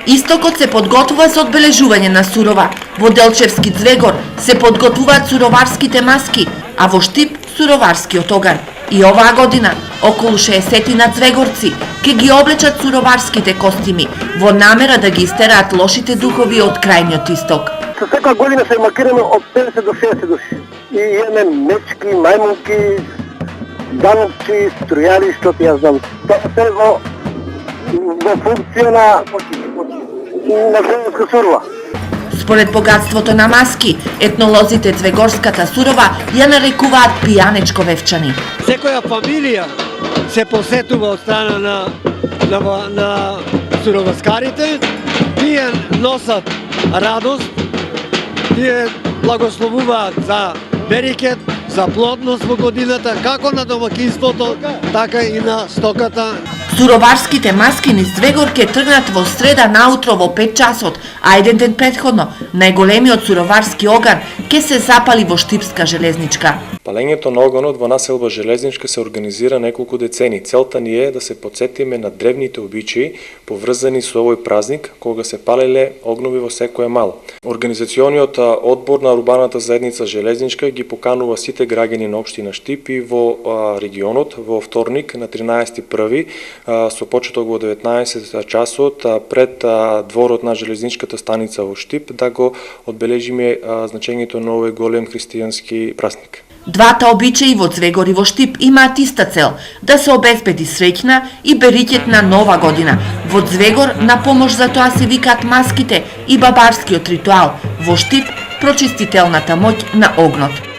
Истокот се подготвува за одбележување на Сурова. Во Делчевски Звегор се подготвуваат суроварските маски, а во Штип суроварскиот оган. И оваа година околу 60 звегорци ќе ги облечат суроварските костими во намера да ги истераат лошите духови од крајниот исток. Со секоја година се маркираме од 50 до 60 души. И имаме мечки, мајмунки, данци, струјари, што ти ја знам. Тоа се во функција на Звегорска Сурова. Според богатството на маски, етнолозите Звегорската Сурова ја нарекуваат пијанечко вевчани. Секоја фамилија се посетува од страна на суроваскарите, тие носат радост, тие благословуваат за берекет, за плодност во годината, како на домакинството, така и на стоката. Суроварските маски низ Звегор ќе тргнат во среда наутро во 5 часот, а еден ден претходно најголемиот суроварски оган ќе се запали во Штипска железничка. Палењето на оганот во населба Железничка се организира неколку децени. Целта ни е да се потсетиме на древните обичаи поврзани со овој празник, кога се палеле огнови во секоја мал. Организациониот одбор на урбаната заедница Железничка ги поканува сите граѓани на општина Штип и во регионот во вторник на 13.1 со почеток во 19 часот пред дворот на железничката станица во Штип да го одбележиме значењето на овој голем христијански празник. Двата обичаи во Звегор и во Штип имаат иста цел – да се обезбеди среќна и берикетна нова година. Во Звегор на помош за тоа се викаат маските и бабарскиот ритуал, во Штип прочистителната моќ на огнот.